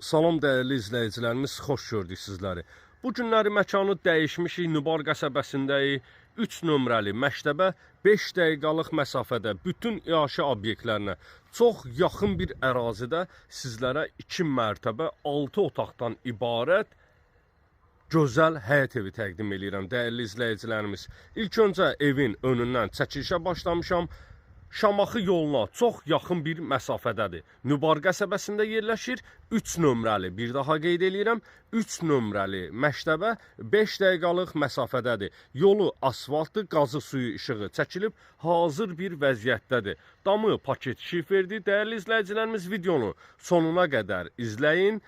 Salam dəyərli izləyicilərimiz, xoş gördük sizləri. Bu günləri məkanı dəyişmişik, Nubar qəsəbəsindəyik. 3 nömrəli məktəbə 5 dəqiqəlıq məsafədə bütün iaşə obyektlərinə çox yaxın bir ərazidə sizlərə 2 mərtəbə 6 otaqdan ibarət gözəl həyət evi təqdim edirəm dəyərli izləyicilərimiz. İlk öncə evin önündən çəkilişə başlamışam. Şamaxı yoluna çox yaxın bir məsafədədir. Nubar qəsəbəsində yerləşir. 3 nömrəli, bir daha qeyd edirəm, 3 nömrəli məktəbə 5 dəqiqəlıq məsafədədir. Yolu asfaltdır, qazı suyu işığı çəkilib, hazır bir vəziyyətdədir. Damı paket şiferdir. Dəyərli izləyicilərimiz, videonu sonuna qədər izləyin.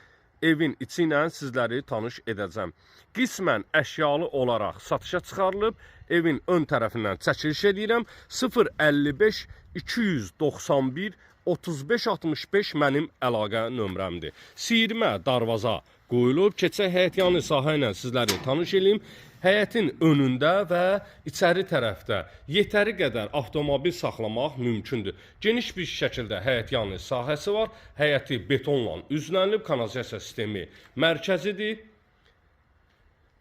Evin içi ilə sizləri tanış edəcəm. Qismən əşyalı olaraq satışa çıxarılıb. Evin ön tərəfindən çəkiliş edirəm. 055 291 35 65 mənim əlaqə nömrəmdir. Siyirmə darvaza qoyulub. Keçək həyətyanı sahə ilə sizləri tanış edeyim. Həyətin önündə və içəri tərəfdə yetəri qədər avtomobil saxlamaq mümkündür. Geniş bir şəkildə həyətyanı sahəsi var. Həyəti betonla üzlənilib, kanalizasiya sistemi mərkəzidir.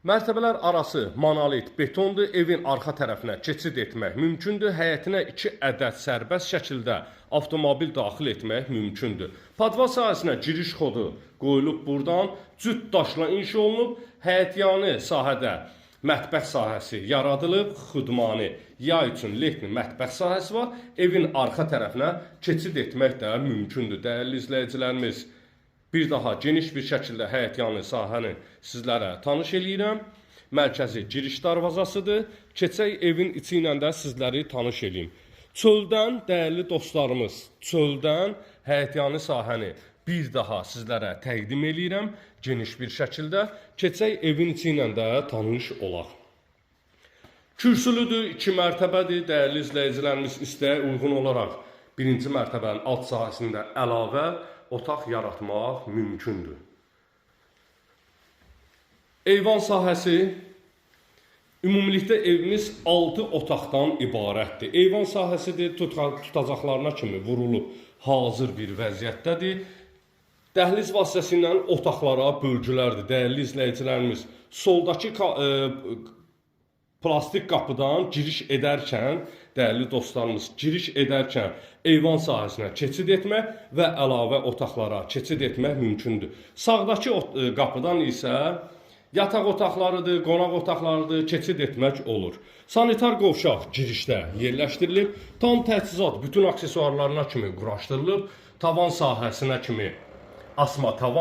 Mərtəbələr arası monolit betondur. Evin arxa tərəfinə keçid etmək mümkündür. Həyətinə 2 ədəd sərbəst şəkildə avtomobil daxil etmək mümkündür. Padval sahəsinə giriş kodu qoyulub buradan. Cüt daşla inşa olunub. Həyətyanı sahədə mətbəx sahəsi yaradılıb. Xudmani, yay üçün letni mətbəx sahəsi var. Evin arxa tərəfinə keçid etmək də mümkündür dəyərli izləyicilərimiz. Bir daha geniş bir şəkildə həyətyanı sahəni sizlərə tanış eləyirəm. Mərkəzi giriş darvazasıdır. Keçək evin içi ilə də sizləri tanış eləyim. Çöldən, dəyərli dostlarımız, çöldən həyətyanı sahəni bir daha sizlərə təqdim eləyirəm. Geniş bir şəkildə. Keçək evin içi ilə də tanış olaq. Kürsülüdür, 2 mərtəbədir. Dəyərli izləyicilərimiz, istəyə uyğun olaraq 1-ci mərtəbənin alt sahəsində əlavə otaq yaratmaq mümkündür. Eyvan sahəsi, ümumilikdə evimiz 6 otaqdan ibarətdir. Eyvan sahəsidir, tutacaqlarına kimi vurulub hazır bir vəziyyətdədir. Dəhliz vasitəsilə otaqlara bölgülərdir, dəyərli izləyicilərimiz. Soldakı plastik qapıdan giriş edərkən, dəyərli dostlarımız, giriş edərkən eyvan sahəsinə keçid etmək və əlavə otaqlara keçid etmək mümkündür. Sağdakı qapıdan isə yataq otaqlarıdır, qonaq otaqlarıdır, keçid etmək olur. Sanitar qovşaq girişdə yerləşdirilib, tam təchizat bütün aksesuarlarına kimi quraşdırılıb, tavan sahəsinə kimi asma tavan.